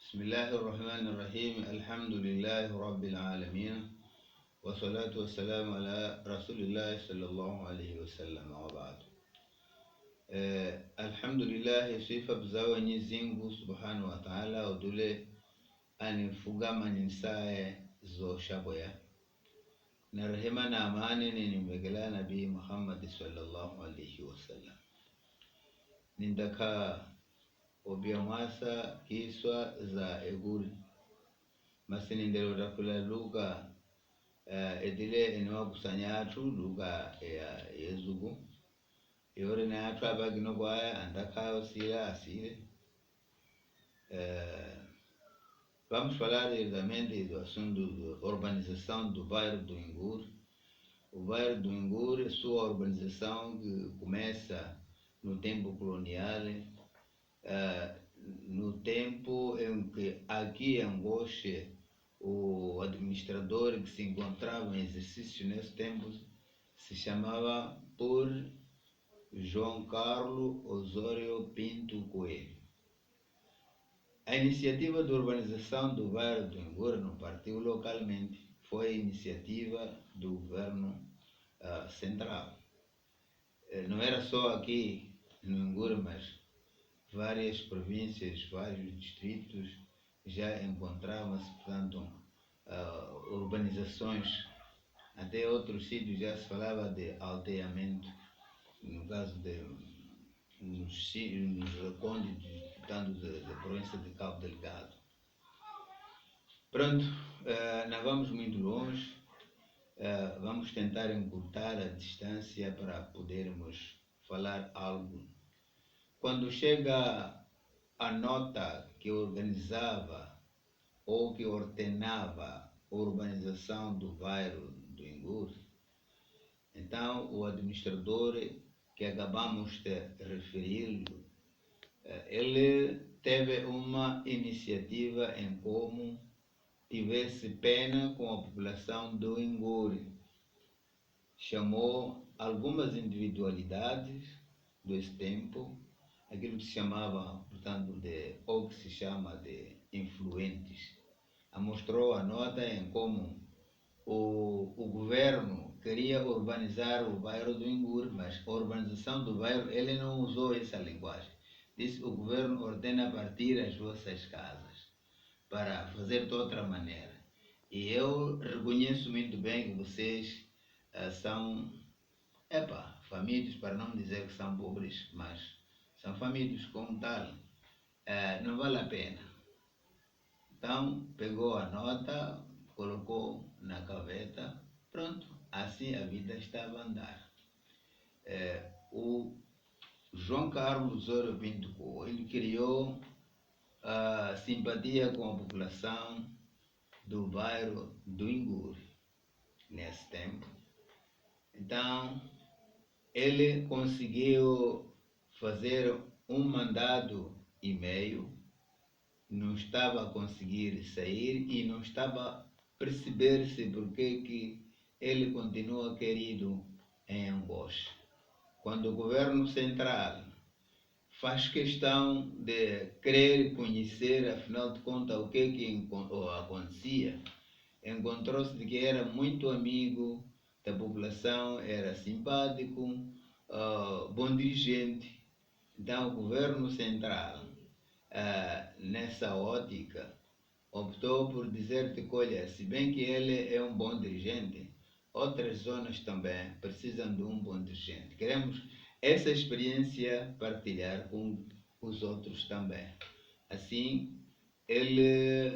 بسم الله الرحمن الرحيم الحمد لله رب العالمين والصلاة والسلام على رسول الله صلى الله عليه وسلم وبعد. Alhamdulillah, sifa za Mwenyezi Mungu Subhanahu wa Ta'ala udule anifugama ninsaye zo shaboya na rehema na amani nimegela Nabii Muhammad sallallahu alaihi wasallam. Nindaka obia mwasa kiswa za eguli masini ndelo takula luga edile enwa kusanyatu luga ya yezugu yore na atu abagino kwaya andaka osira asire. Vamos falar exatamente do assunto da urbanização do bairro do Ingur. O bairro do Ingur é sua urbanização que começa no tempo colonial, no tempo em que aqui em Angoche o administrador que se encontrava em exercício nesse tempo se chamava por João Carlos Osório Pinto Coelho. A iniciativa de urbanização do bairro do Ingur não partiu localmente, foi iniciativa do governo central. Não era só aqui no Ingur, mas várias províncias, vários distritos já encontravam-se, portanto, urbanizações. Até outros sítios já se falava de aldeamento, no caso de nos recônditos, portanto, da província de Cabo Delgado. Pronto, não vamos muito longe, vamos tentar encurtar a distância para podermos falar algo. Quando chega a nota que organizava ou que ordenava a urbanização do bairro do Ingur, então o administrador que acabamos de referir, ele teve uma iniciativa em como tivesse pena com a população do Ingur. Chamou algumas individualidades desse tempo, aquilo que se chamava, portanto, ou que se chama de influentes. Mostrou a nota em como o governo queria urbanizar o bairro do Ingur, mas a urbanização do bairro, ele não usou essa linguagem. Disse: o governo ordena partir as vossas casas para fazer de outra maneira. E eu reconheço muito bem que vocês são famintos, para não dizer que são pobres, mas são famintos como tal. Não vale a pena. Então pegou a nota, colocou na gaveta, pronto, assim a vida estava a andar. O João Carlos Osório Pinto Coelho criou a simpatia com a população do bairro do Ingur nesse tempo. Então ele conseguiu fazer um mandado e meio, não estava a conseguir sair e não estava a perceber-se porque que ele continua querido em Angoche. Quando o governo central faz questão de querer conhecer, afinal de contas, o que acontecia, encontrou-se de que era muito amigo da população, era simpático, bom dirigente. Então o governo central, nessa ótica, optou por dizer-te que, olha, se bem que ele é um bom dirigente, outras zonas também precisam de um bom dirigente. Queremos essa experiência partilhar com os outros também. Assim, ele,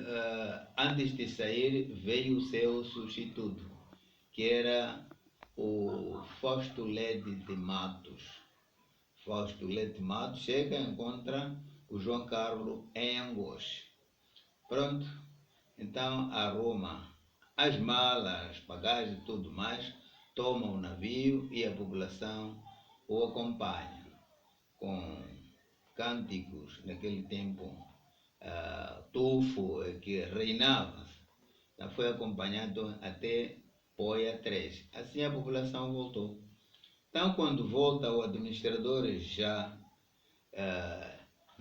antes de sair, veio o seu substituto, que era o Fausto Lede de Matos. Fausto Lede de Matos chega e encontra o João Carlos em Angoche. Pronto, então arruma as malas, as bagagens e tudo mais, toma o navio e a população o acompanha com cânticos. Naquele tempo, tufo que reinava, foi acompanhado até Poia 3. Assim a população voltou. Então, quando volta, o administrador já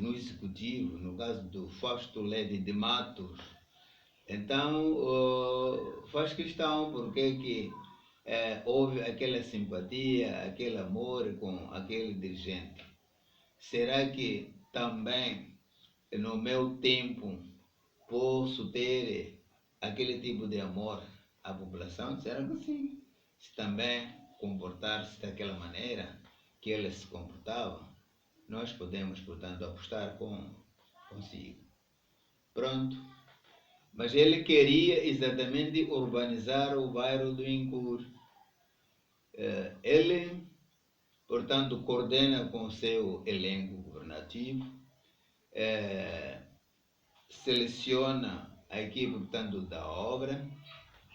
no executivo, no caso do Fausto Lede de Matos. Então, faz questão porque que houve aquela simpatia, aquele amor com aquele dirigente. Será que também no meu tempo posso ter aquele tipo de amor à população? Será que sim? Se também comportar-se daquela maneira que ele se comportava, nós podemos, portanto, apostar consigo. Pronto. Mas ele queria exatamente urbanizar o bairro do Incur. Ele, portanto, coordena com o seu elenco governativo, seleciona a equipe, portanto, da obra,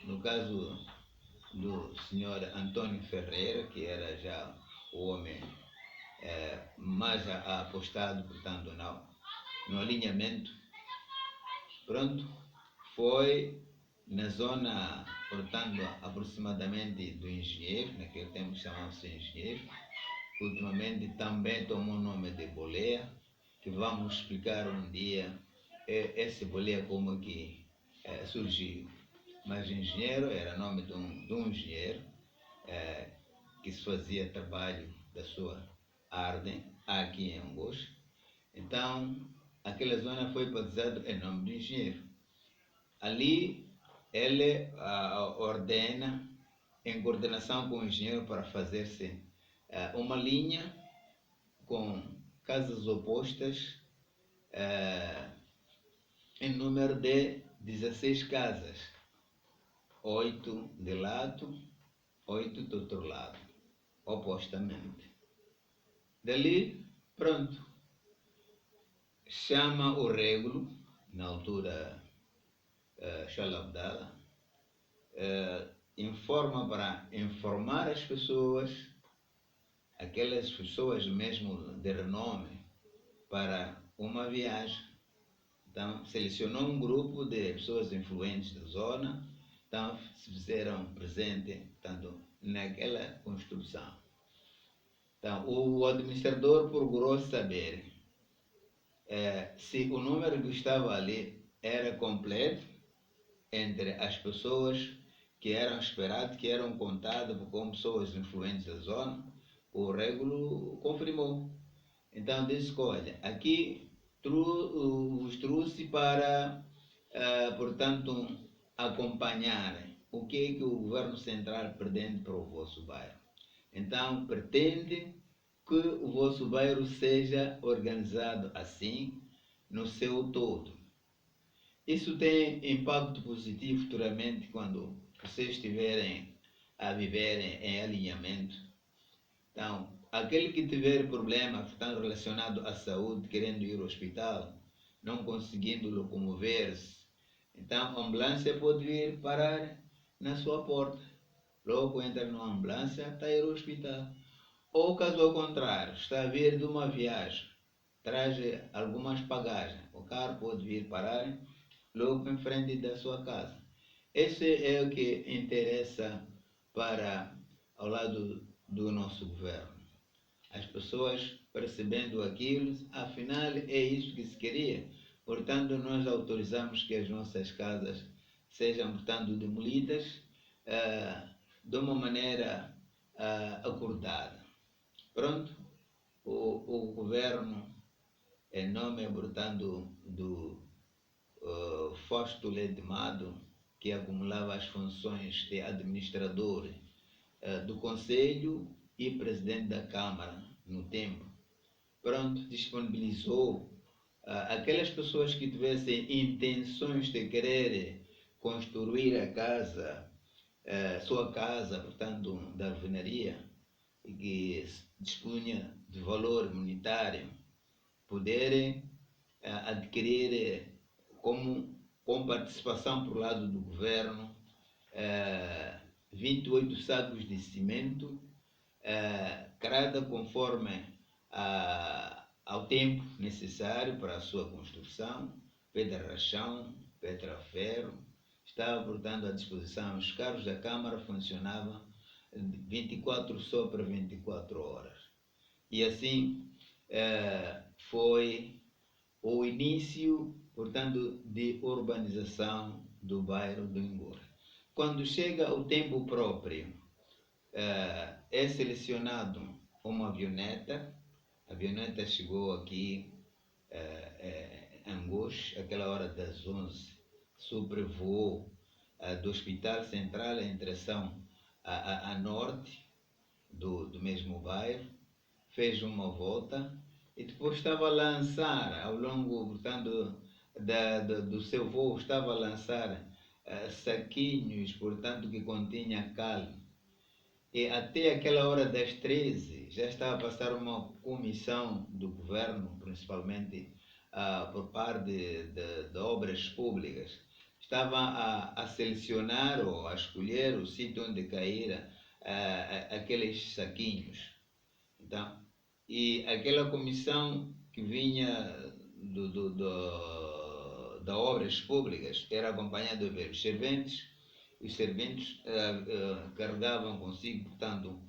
no caso do senhor Antônio Ferreira, que era já o homem mais apostado, portanto, no alinhamento. Pronto, foi na zona, portanto, aproximadamente do Engenheiro, naquele tempo chamava-se Engenheiro, que ultimamente também tomou o nome de Boleia, que vamos explicar um dia esse Boleia como que surgiu. Mas Engenheiro era nome de um engenheiro que se fazia trabalho da sua arte aqui em Angola. Então, aquela zona foi batizada em nome do engenheiro. Ali, ele ordena, em coordenação com o engenheiro, para fazer-se uma linha com casas opostas, em número de 16 casas, 8 de lado, 8 do outro lado, opostamente. Dali, pronto, chama o régulo, na altura Xalabdala, informa para informar as pessoas, aquelas pessoas mesmo de renome, para uma viagem. Então, selecionou um grupo de pessoas influentes da zona, então se fizeram presentes, portanto, naquela construção. Então, o administrador procurou saber se o número que estava ali era completo entre as pessoas que eram esperadas, que eram contadas como pessoas influentes da zona. O régulo confirmou. Então disse: olha, aqui vos trouxe para, portanto, acompanhar o que o governo central pretende para o vosso bairro. Então, pretende que o vosso bairro seja organizado assim, no seu todo. Isso tem impacto positivo futuramente quando vocês estiverem a viver em alinhamento. Então, aquele que tiver problema, portanto, relacionado à saúde, querendo ir ao hospital, não conseguindo locomover-se, então a ambulância pode vir parar na sua porta. Logo entra numa ambulância, está a ir ao hospital. Ou caso ao contrário, está a vir de uma viagem, traz algumas bagagens, o carro pode vir parar logo em frente da sua casa. Esse é o que interessa ao lado do nosso governo. As pessoas percebendo aquilo, afinal é isso que se queria. Portanto, nós autorizamos que as nossas casas sejam, portanto, demolidas de uma maneira acordada. Pronto, o governo, em nome, portanto, do Fausto Lede Matos, que acumulava as funções de administrador do Conselho e presidente da Câmara no tempo, pronto, disponibilizou aquelas pessoas que tivessem intenções de querer construir a casa, sua casa, portanto, da alvenaria, e que dispunha de valor monetário, poderem adquirir com participação por lado do governo 28 sacos de cimento, cada conforme ao tempo necessário para a sua construção, pedra rachão, pedra ferro, estava, portanto, à disposição. Os carros da Câmara funcionavam 24 sobre 24 horas. E assim foi o início, portanto, de urbanização do bairro do Ingor. Quando chega o tempo próprio, é selecionado uma avioneta. A avioneta chegou aqui em Angoche, aquela hora das 11, sobrevoou do Hospital Central em direção a norte do mesmo bairro, fez uma volta e depois estava a lançar, ao longo, portanto, do seu voo, estava a lançar saquinhos, portanto, que continha cal. E até aquela hora das 13 já estava a passar uma comissão do governo, principalmente por parte de obras públicas. Estava a selecionar ou a escolher o sítio onde caíram aqueles saquinhos. Então, e aquela comissão que vinha da obras públicas era acompanhada pelos serventes. Os serventes carregavam consigo, portanto,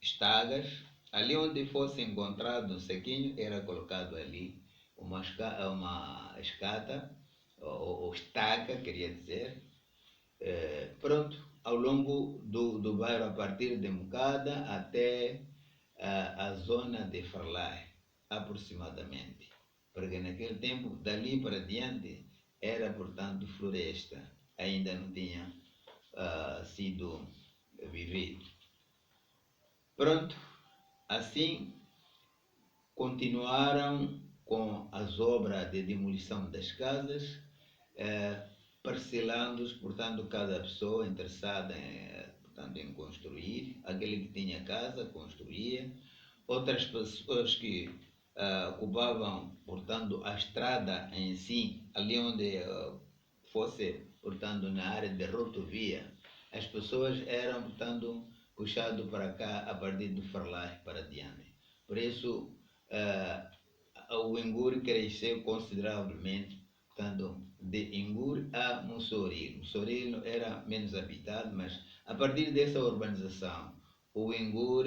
estagas. Ali onde fosse encontrado um saquinho, era colocado ali uma escada, ou estaca, queria dizer. Pronto, ao longo do bairro, a partir de Mocada até a zona de Farlai, aproximadamente. Porque naquele tempo, dali para diante, era, portanto, floresta. Ainda não tinha sido vivido. Pronto, assim continuaram com as obras de demolição das casas, parcelando-os, portanto, cada pessoa interessada em construir. Aquele que tinha casa construía, outras pessoas que ocupavam, portanto, a estrada em si, ali onde fosse, portanto, na área de rodovia, as pessoas eram, portanto, puxadas para cá a partir do Farlai para diante. Por isso, o Ingur cresceu consideravelmente, portanto, de Ingur a Mussoril. Mussoril era menos habitado, mas a partir dessa urbanização, o Ingur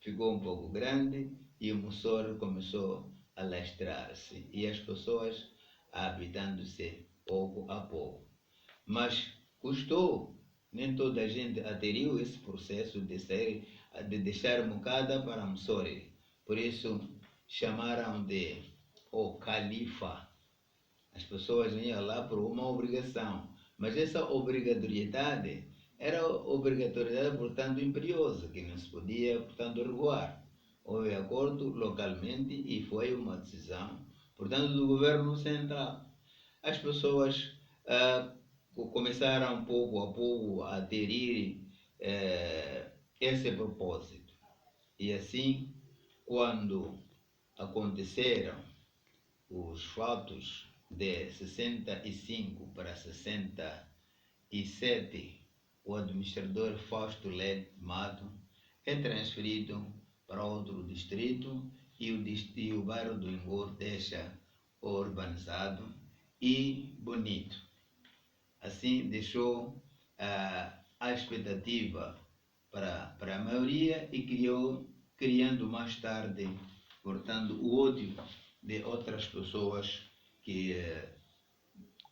ficou um pouco grande e o Mussoril começou a lastrar-se e as pessoas habitando-se pouco a pouco. Mas custou, nem toda a gente aderiu a esse processo de deixar Mocada para Mussoril. Por isso chamaram de o Califa. As pessoas iam lá por uma obrigação, mas essa obrigatoriedade era obrigatoriedade, portanto, imperiosa, que não se podia, portanto, recuar. Houve acordo localmente e foi uma decisão, portanto, do governo central. As pessoas começaram pouco a pouco a aderir esse propósito. E assim, quando aconteceram os fatos de 65 para 67, o administrador Fausto Led Mato é transferido para outro distrito e o bairro do Ingor deixa urbanizado e bonito. Assim deixou a expectativa para a maioria e criando mais tarde, portanto, o ódio de outras pessoas que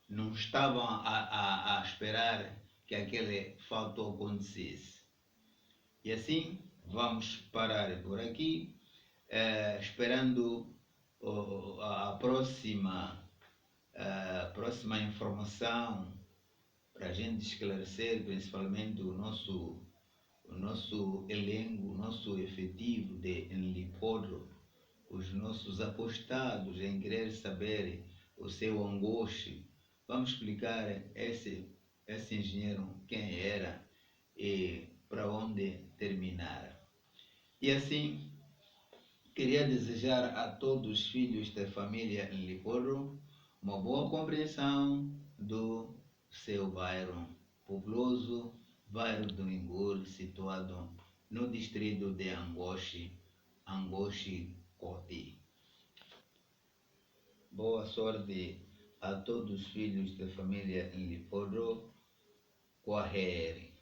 não estavam a esperar que aquele fato acontecesse. E assim vamos parar por aqui, esperando a próxima informação para a gente esclarecer principalmente o nosso elenco, o nosso efetivo de Nlipodro, os nossos apostados em querer saber o seu angosto. Vamos explicar esse engenheiro quem era e para onde terminar. E assim, queria desejar a todos os filhos da família Nlipodro uma boa compreensão do seu bairro populoso, bairro do Ingur, situado no distrito de Angoche-Coti. Boa sorte a todos os filhos da família Nlipodro. Quaher.